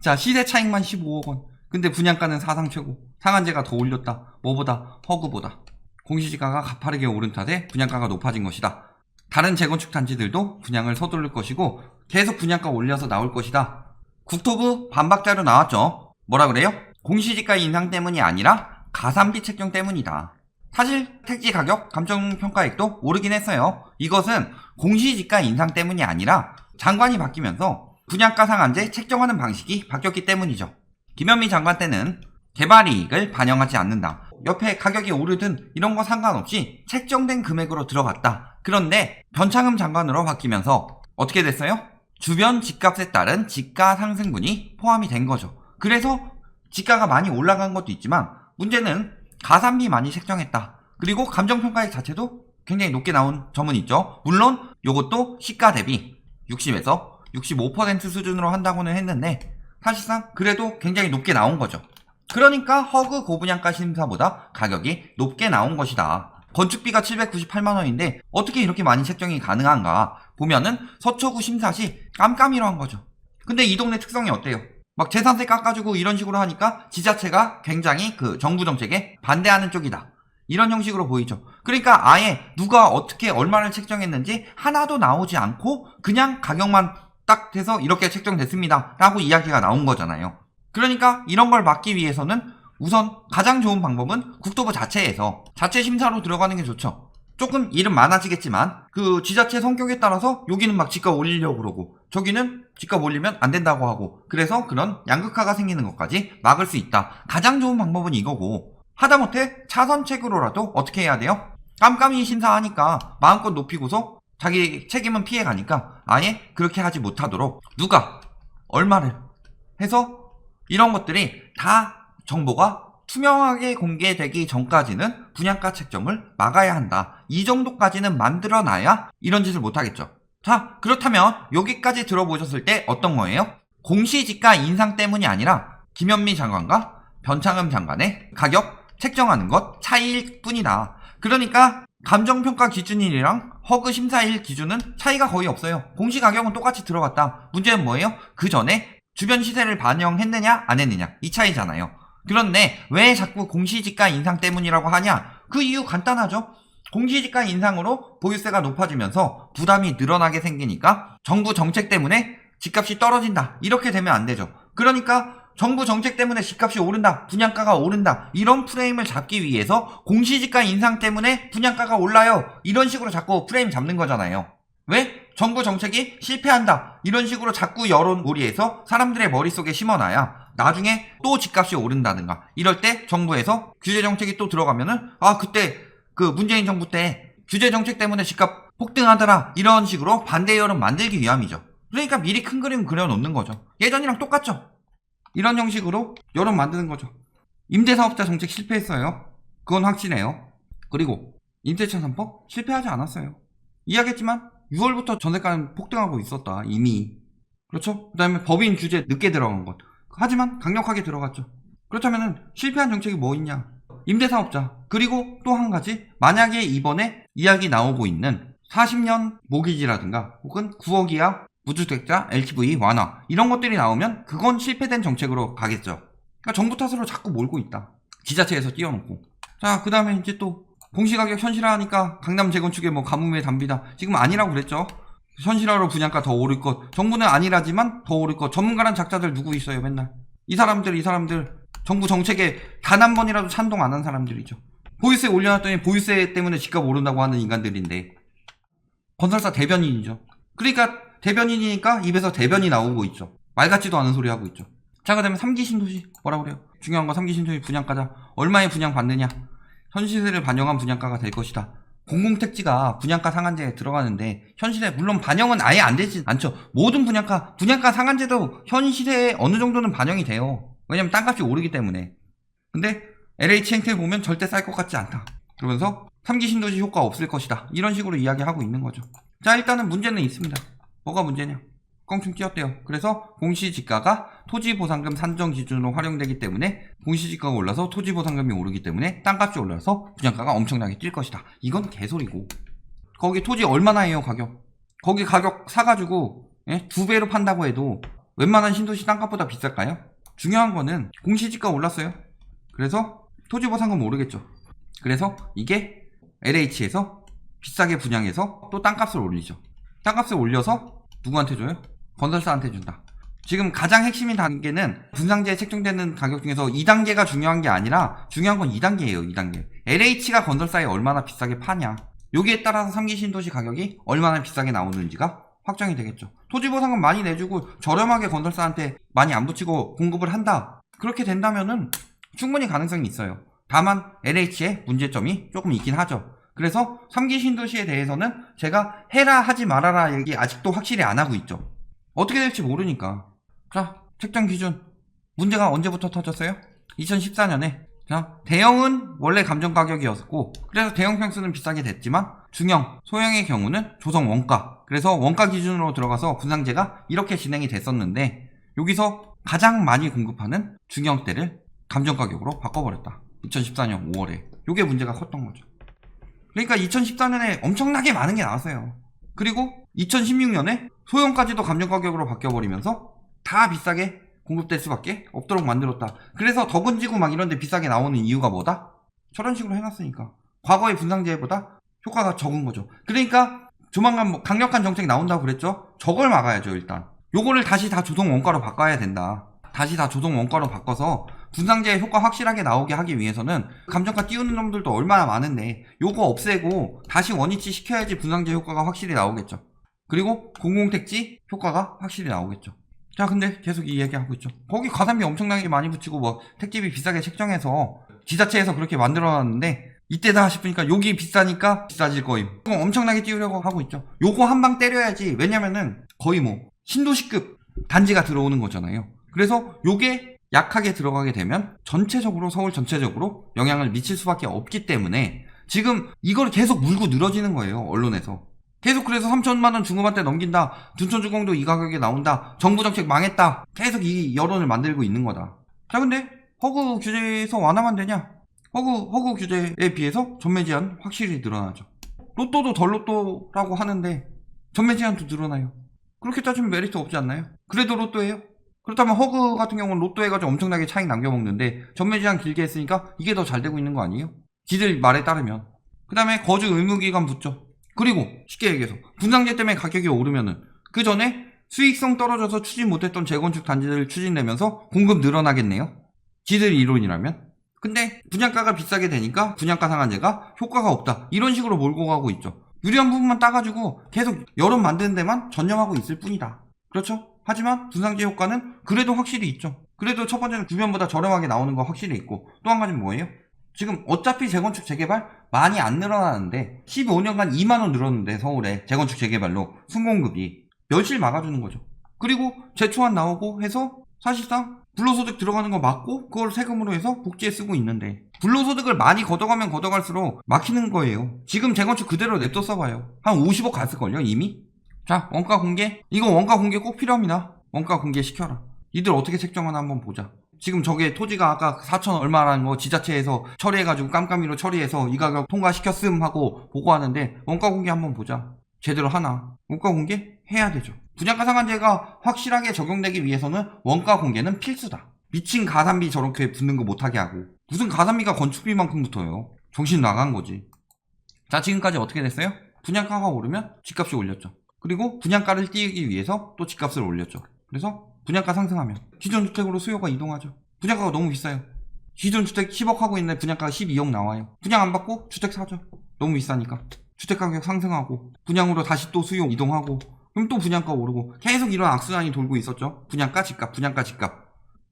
자, 시세 차익만 15억원. 근데 분양가는 사상 최고. 상한제가 더 올렸다. 뭐보다? 허그보다. 공시지가가 가파르게 오른 탓에 분양가가 높아진 것이다. 다른 재건축 단지들도 분양을 서두를 것이고 계속 분양가 올려서 나올 것이다. 국토부 반박 자료 나왔죠. 뭐라 그래요? 공시지가 인상 때문이 아니라 가산비 책정 때문이다. 사실 택지 가격 감정평가액도 오르긴 했어요. 이것은 공시지가 인상 때문이 아니라 장관이 바뀌면서 분양가 상한제 책정하는 방식이 바뀌었기 때문이죠. 김현미 장관 때는 개발이익을 반영하지 않는다. 옆에 가격이 오르든 이런 거 상관없이 책정된 금액으로 들어갔다. 그런데 변창흠 장관으로 바뀌면서 어떻게 됐어요? 주변 집값에 따른 지가 상승분이 포함이 된 거죠. 그래서 지가가 많이 올라간 것도 있지만 문제는 가산비 많이 책정했다. 그리고 감정평가액 자체도 굉장히 높게 나온 점은 있죠. 물론 이것도 시가 대비 60에서 65% 수준으로 한다고는 했는데 사실상 그래도 굉장히 높게 나온 거죠. 그러니까 허그 고분양가 심사보다 가격이 높게 나온 것이다. 건축비가 798만원인데 어떻게 이렇게 많이 책정이 가능한가 보면은 서초구 심사 시 깜깜이로 한 거죠. 근데 이 동네 특성이 어때요? 막 재산세 깎아주고 이런 식으로 하니까 지자체가 굉장히 그 정부 정책에 반대하는 쪽이다. 이런 형식으로 보이죠. 그러니까 아예 누가 어떻게 얼마를 책정했는지 하나도 나오지 않고 그냥 가격만 딱 돼서 이렇게 책정됐습니다 라고 이야기가 나온 거잖아요. 그러니까 이런 걸 막기 위해서는 우선 가장 좋은 방법은 국토부 자체에서 자체 심사로 들어가는 게 좋죠. 조금 일은 많아지겠지만 그 지자체 성격에 따라서 여기는 막 집값 올리려고 그러고 저기는 집값 올리면 안 된다고 하고 그래서 그런 양극화가 생기는 것까지 막을 수 있다. 가장 좋은 방법은 이거고 하다못해 차선책으로라도 어떻게 해야 돼요? 깜깜이 심사하니까 마음껏 높이고서 자기 책임은 피해가니까 아예 그렇게 하지 못하도록 누가 얼마를 해서 이런 것들이 다 정보가 투명하게 공개되기 전까지는 분양가 책정을 막아야 한다. 이 정도까지는 만들어놔야 이런 짓을 못하겠죠. 자, 그렇다면 여기까지 들어보셨을 때 어떤 거예요? 공시지가 인상 때문이 아니라 김현미 장관과 변창흠 장관의 가격 책정하는 것 차이일 뿐이다. 그러니까 감정평가 기준일이랑 허그 심사일 기준은 차이가 거의 없어요. 공시가격은 똑같이 들어갔다. 문제는 뭐예요? 그 전에 주변 시세를 반영했느냐 안 했느냐 이 차이잖아요. 그런데 왜 자꾸 공시지가 인상 때문이라고 하냐? 그 이유 간단하죠. 공시지가 인상으로 보유세가 높아지면서 부담이 늘어나게 생기니까 정부 정책 때문에 집값이 떨어진다. 이렇게 되면 안 되죠. 그러니까 정부 정책 때문에 집값이 오른다, 분양가가 오른다 이런 프레임을 잡기 위해서 공시지가 인상 때문에 분양가가 올라요 이런 식으로 자꾸 프레임 잡는 거잖아요. 왜? 정부 정책이 실패한다 이런 식으로 자꾸 여론몰이해서 사람들의 머릿속에 심어놔야 나중에 또 집값이 오른다든가 이럴 때 정부에서 규제정책이 또 들어가면은 그때 그 문재인 정부 때 규제정책 때문에 집값 폭등하더라 이런 식으로 반대 여론 만들기 위함이죠. 그러니까 미리 큰 그림 그려놓는 거죠. 예전이랑 똑같죠. 이런 형식으로 여론 만드는 거죠. 임대사업자 정책 실패했어요. 그건 확실해요. 그리고 임대차 3법 실패하지 않았어요. 이야기했지만 6월부터 전세가는 폭등하고 있었다. 이미. 그렇죠? 그 다음에 법인 규제 늦게 들어간 것. 하지만 강력하게 들어갔죠. 그렇다면 실패한 정책이 뭐 있냐? 임대사업자. 그리고 또 한 가지 만약에 이번에 이야기 나오고 있는 40년 모기지라든가 혹은 9억 이하 무주택자 LTV 완화 이런 것들이 나오면 그건 실패된 정책으로 가겠죠. 그러니까 정부 탓으로 자꾸 몰고 있다. 지자체에서 띄워놓고. 자, 그 다음에 이제 또 공시가격 현실화하니까 강남 재건축에 뭐 가뭄에 담비다. 지금 아니라고 그랬죠. 현실화로 분양가 더 오를 것. 정부는 아니라지만 더 오를 것. 전문가란 작자들 누구 있어요 맨날. 이 사람들 정부 정책에 단 한 번이라도 찬동 안 한 사람들이죠. 보유세 올려놨더니 보유세 때문에 집값 오른다고 하는 인간들인데 건설사 대변인이죠. 그러니까 대변인이니까 입에서 대변이 나오고 있죠. 말 같지도 않은 소리 하고 있죠. 자, 그 다음에 3기 신도시 뭐라고 그래요? 중요한 건 3기 신도시 분양가다. 얼마에 분양받느냐? 현시세를 반영한 분양가가 될 것이다. 공공택지가 분양가 상한제에 들어가는데 현시세 물론 반영은 아예 안 되지 않죠. 모든 분양가 상한제도 현시세에 어느 정도는 반영이 돼요. 왜냐면 땅값이 오르기 때문에. 근데 LH 행태 보면 절대 쌀 것 같지 않다. 그러면서 3기 신도시 효과 없을 것이다. 이런 식으로 이야기하고 있는 거죠. 자, 일단은 문제는 있습니다. 뭐가 문제냐? 껑충 띄었대요. 그래서 공시지가가 토지보상금 산정 기준으로 활용되기 때문에 공시지가가 올라서 토지보상금이 오르기 때문에 땅값이 올라서 분양가가 엄청나게 뛸 것이다. 이건 개소리고. 거기 토지 얼마나 해요 가격? 거기 가격 사가지고 2배로 판다고 해도 웬만한 신도시 땅값보다 비쌀까요? 중요한 거는 공시지가 올랐어요. 그래서 토지보상금 모르겠죠. 그래서 이게 LH에서 비싸게 분양해서 또 땅값을 올리죠. 땅값을 올려서 누구한테 줘요? 건설사한테 준다. 지금 가장 핵심인 단계는 분상제에 책정되는 가격 중에서 2단계가 중요한 게 아니라 중요한 건 2단계예요. 2단계. LH가 건설사에 얼마나 비싸게 파냐. 여기에 따라서 3기 신도시 가격이 얼마나 비싸게 나오는지가 확정이 되겠죠. 토지보상금 많이 내주고 저렴하게 건설사한테 많이 안 붙이고 공급을 한다. 그렇게 된다면은 충분히 가능성이 있어요. 다만 LH의 문제점이 조금 있긴 하죠. 그래서 3기 신도시에 대해서는 제가 해라 하지 말아라 얘기 아직도 확실히 안 하고 있죠. 어떻게 될지 모르니까. 자, 책정 기준. 문제가 언제부터 터졌어요? 2014년에. 자, 대형은 원래 감정 가격이었고, 그래서 대형 평수는 비싸게 됐지만, 중형, 소형의 경우는 조성 원가. 그래서 원가 기준으로 들어가서 분상제가 이렇게 진행이 됐었는데, 여기서 가장 많이 공급하는 중형대를 감정 가격으로 바꿔버렸다. 2014년 5월에. 요게 문제가 컸던 거죠. 그러니까 2014년에 엄청나게 많은 게 나왔어요. 그리고 2016년에 소형까지도 감정 가격으로 바뀌어버리면서 다 비싸게 공급될 수밖에 없도록 만들었다. 그래서 덕은지구 막 이런데 비싸게 나오는 이유가 뭐다? 저런 식으로 해놨으니까. 과거의 분상제보다 효과가 적은 거죠. 그러니까 조만간 뭐 강력한 정책이 나온다고 그랬죠? 저걸 막아야죠. 일단 요거를 다시 다 조성 원가로 바꿔야 된다. 다시 다 조성 원가로 바꿔서 분상제 효과 확실하게 나오게 하기 위해서는 감정가 띄우는 놈들도 얼마나 많은데 요거 없애고 다시 원위치 시켜야지 분상제 효과가 확실히 나오겠죠. 그리고 공공택지 효과가 확실히 나오겠죠. 자, 근데 계속 이 얘기하고 있죠. 거기 가산비 엄청나게 많이 붙이고 뭐 택지비 비싸게 책정해서 지자체에서 그렇게 만들어놨는데 이때다 싶으니까 여기 비싸니까 비싸질 거임. 엄청나게 띄우려고 하고 있죠. 요거 한 방 때려야지. 왜냐면은 거의 뭐 신도시급 단지가 들어오는 거잖아요. 그래서 요게 약하게 들어가게 되면 전체적으로 서울 전체적으로 영향을 미칠 수밖에 없기 때문에 지금 이걸 계속 물고 늘어지는 거예요. 언론에서. 계속 그래서 3천만 원 중급한테 넘긴다. 둔촌주공도 이 가격에 나온다. 정부 정책 망했다. 계속 이 여론을 만들고 있는 거다. 자, 근데 허구 규제에서 완화만 되냐? 허구 규제에 비해서 전매 제한 확실히 늘어나죠. 로또도 덜 로또라고 하는데 전매 제한도 늘어나요. 그렇게 따지면 메리트 없지 않나요? 그래도 로또예요. 그렇다면 허그 같은 경우는 로또 해가지고 엄청나게 차익 남겨먹는데 전매 제한 길게 했으니까 이게 더 잘 되고 있는 거 아니에요? 지들 말에 따르면. 그 다음에 거주 의무기간 붙죠. 그리고 쉽게 얘기해서 분상제 때문에 가격이 오르면은 그 전에 수익성 떨어져서 추진 못했던 재건축 단지들 추진되면서 공급 늘어나겠네요. 지들 이론이라면. 근데 분양가가 비싸게 되니까 분양가 상한제가 효과가 없다. 이런 식으로 몰고 가고 있죠. 유리한 부분만 따가지고 계속 여론 만드는 데만 전념하고 있을 뿐이다. 그렇죠? 하지만 분상제 효과는 그래도 확실히 있죠. 그래도 첫 번째는 주변보다 저렴하게 나오는 거 확실히 있고 또 한 가지는 뭐예요? 지금 어차피 재건축 재개발 많이 안 늘어나는데 15년간 2만원 늘었는데 서울에 재건축 재개발로 순공급이 멸실 막아주는 거죠. 그리고 재초안 나오고 해서 사실상 불로소득 들어가는 거 막고 그걸 세금으로 해서 복지에 쓰고 있는데 불로소득을 많이 걷어가면 걷어갈수록 막히는 거예요. 지금 재건축 그대로 냅둬 써봐요. 한 50억 갔을걸요 이미? 자, 원가 공개. 이거 원가 공개 꼭 필요합니다. 원가 공개 시켜라. 이들 어떻게 책정하나 한번 보자. 지금 저게 토지가 아까 4천 얼마라는 거 지자체에서 처리해가지고 깜깜이로 처리해서 이 가격 통과시켰음 하고 보고하는데 원가 공개 한번 보자. 제대로 하나. 원가 공개 해야 되죠. 분양가 상한제가 확실하게 적용되기 위해서는 원가 공개는 필수다. 미친 가산비 저렇게 붙는 거 못하게 하고 무슨 가산비가 건축비만큼 붙어요. 정신 나간 거지. 자, 지금까지 어떻게 됐어요? 분양가가 오르면 집값이 올렸죠. 그리고 분양가를 띄우기 위해서 또 집값을 올렸죠. 그래서 분양가 상승하면 기존주택으로 수요가 이동하죠. 분양가가 너무 비싸요. 기존주택 10억 하고 있는데 분양가가 12억 나와요. 분양 안 받고 주택 사죠. 너무 비싸니까. 주택가격 상승하고 분양으로 다시 또 수요 이동하고 그럼 또 분양가 오르고 계속 이런 악순환이 돌고 있었죠. 분양가 집값 분양가 집값.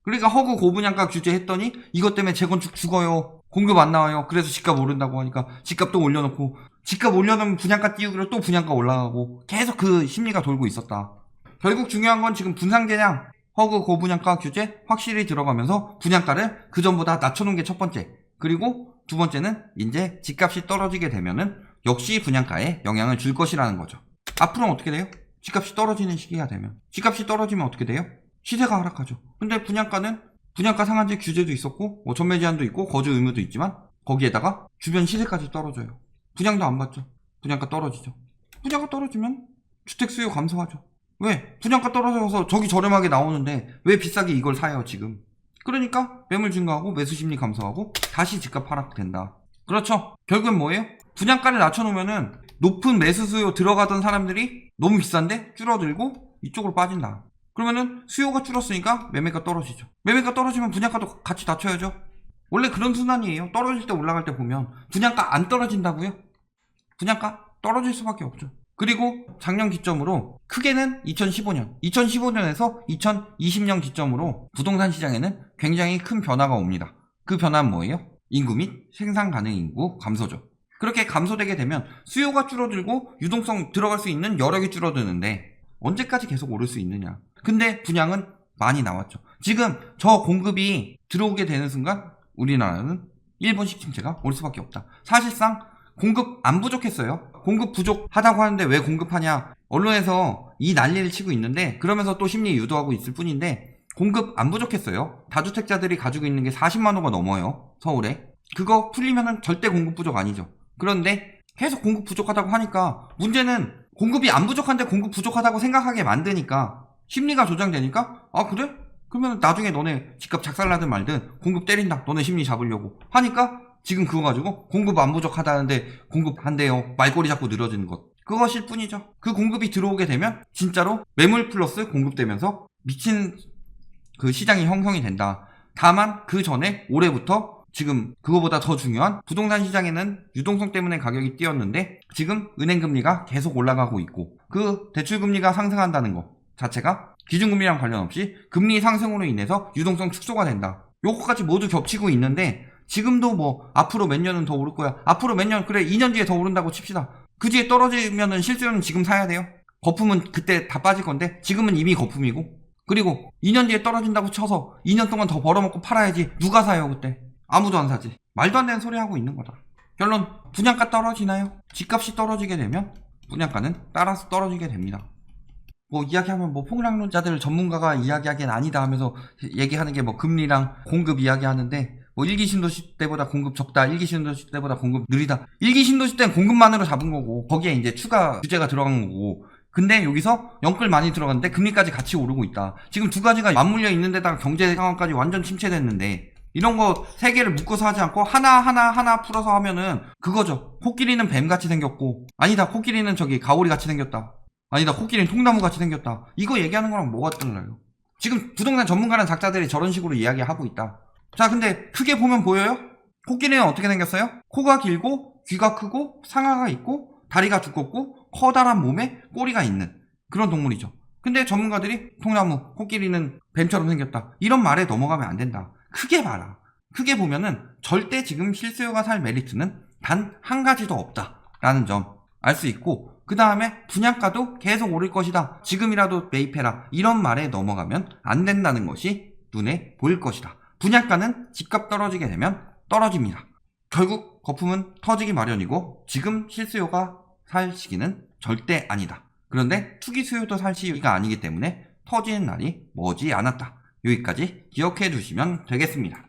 그러니까 허구 고분양가 규제했더니 이것 때문에 재건축 죽어요. 공급 안 나와요. 그래서 집값 오른다고 하니까 집값 또 올려놓고 집값 올려놓으면 분양가 띄우기로 또 분양가 올라가고 계속 그 심리가 돌고 있었다. 결국 중요한 건 지금 분상제량 허그 고분양가 규제 확실히 들어가면서 분양가를 그 전보다 낮춰놓은 게 첫 번째. 그리고 두 번째는 이제 집값이 떨어지게 되면은 역시 분양가에 영향을 줄 것이라는 거죠. 앞으로는 어떻게 돼요? 집값이 떨어지는 시기가 되면 집값이 떨어지면 어떻게 돼요? 시세가 하락하죠. 근데 분양가는 분양가 상한제 규제도 있었고 뭐 전매 제한도 있고 거주 의무도 있지만 거기에다가 주변 시세까지 떨어져요. 분양도 안 받죠. 분양가 떨어지죠. 분양가 떨어지면 주택 수요 감소하죠. 왜? 분양가 떨어져서 저기 저렴하게 나오는데 왜 비싸게 이걸 사요 지금? 그러니까 매물 증가하고 매수 심리 감소하고 다시 집값 하락된다. 그렇죠. 결국엔 뭐예요? 분양가를 낮춰놓으면은 높은 매수 수요 들어가던 사람들이 너무 비싼데 줄어들고 이쪽으로 빠진다. 그러면은 수요가 줄었으니까 매매가 떨어지죠. 매매가 떨어지면 분양가도 같이 낮춰야죠. 원래 그런 순환이에요. 떨어질 때 올라갈 때 보면 분양가 안 떨어진다고요? 분양가 떨어질 수밖에 없죠. 그리고 작년 기점으로 크게는 2015년에서 2020년 기점으로 부동산 시장에는 굉장히 큰 변화가 옵니다. 그 변화는 뭐예요? 인구 및 생산 가능 인구 감소죠. 그렇게 감소되게 되면 수요가 줄어들고 유동성 들어갈 수 있는 여력이 줄어드는데 언제까지 계속 오를 수 있느냐. 근데 분양은 많이 나왔죠. 지금 저 공급이 들어오게 되는 순간 우리나라는 일본식 침체가 올 수밖에 없다. 사실상 공급 안 부족했어요. 공급 부족하다고 하는데 왜 공급하냐. 언론에서 이 난리를 치고 있는데 그러면서 또 심리 유도하고 있을 뿐인데 공급 안 부족했어요. 다주택자들이 가지고 있는 게 40만 호가 넘어요. 서울에. 그거 풀리면은 절대 공급 부족 아니죠. 그런데 계속 공급 부족하다고 하니까 문제는 공급이 안 부족한데 공급 부족하다고 생각하게 만드니까 심리가 조장되니까 아 그래? 그러면 나중에 너네 집값 작살나든 말든 공급 때린다. 너네 심리 잡으려고 하니까 지금 그거 가지고 공급 안 부족하다는데 공급한대요. 말꼬리 잡고 늘어지는 것. 그것일 뿐이죠. 그 공급이 들어오게 되면 진짜로 매물 플러스 공급되면서 미친 그 시장이 형성이 된다. 다만 그 전에 올해부터 지금 그거보다 더 중요한 부동산 시장에는 유동성 때문에 가격이 뛰었는데 지금 은행금리가 계속 올라가고 있고 그 대출금리가 상승한다는 것 자체가 기준금리랑 관련 없이 금리 상승으로 인해서 유동성 축소가 된다. 요거까지 모두 겹치고 있는데 지금도 뭐 앞으로 몇 년은 더 오를 거야. 앞으로 몇 년 그래 2년 뒤에 더 오른다고 칩시다. 그 뒤에 떨어지면은 실수요는 지금 사야 돼요. 거품은 그때 다 빠질 건데 지금은 이미 거품이고 그리고 2년 뒤에 떨어진다고 쳐서 2년 동안 더 벌어먹고 팔아야지. 누가 사요 그때? 아무도 안 사지. 말도 안 되는 소리 하고 있는 거다. 결론 분양가 떨어지나요? 집값이 떨어지게 되면 분양가는 따라서 떨어지게 됩니다. 뭐 이야기하면 뭐 폭락론자들 전문가가 이야기하기엔 아니다 하면서 얘기하는 게 뭐 금리랑 공급 이야기하는데 뭐 1기 신도시 때보다 공급 적다, 1기 신도시 때보다 공급 느리다. 1기 신도시 때는 공급만으로 잡은 거고 거기에 이제 추가 규제가 들어간 거고 근데 여기서 영끌 많이 들어갔는데 금리까지 같이 오르고 있다. 지금 두 가지가 맞물려 있는 데다가 경제 상황까지 완전 침체됐는데 이런 거 세 개를 묶어서 하지 않고 하나 풀어서 하면은 그거죠. 코끼리는 뱀같이 생겼고 아니다 코끼리는 저기 가오리같이 생겼다. 아니다 코끼리는 통나무같이 생겼다. 이거 얘기하는 거랑 뭐가 달라요? 지금 부동산 전문가라는 작자들이 저런 식으로 이야기하고 있다. 자 근데 크게 보면 보여요? 코끼리는 어떻게 생겼어요? 코가 길고 귀가 크고 상아가 있고 다리가 두껍고 커다란 몸에 꼬리가 있는 그런 동물이죠. 근데 전문가들이 통나무, 코끼리는 뱀처럼 생겼다. 이런 말에 넘어가면 안 된다. 크게 봐라. 크게 보면은 절대 지금 실수요가 살 메리트는 단 한 가지도 없다라는 점 알 수 있고 그 다음에 분양가도 계속 오를 것이다. 지금이라도 매입해라. 이런 말에 넘어가면 안 된다는 것이 눈에 보일 것이다. 분양가는 집값 떨어지게 되면 떨어집니다. 결국 거품은 터지기 마련이고 지금 실수요가 살 시기는 절대 아니다. 그런데 투기 수요도 살 시기가 아니기 때문에 터지는 날이 머지 않았다. 여기까지 기억해 두시면 되겠습니다.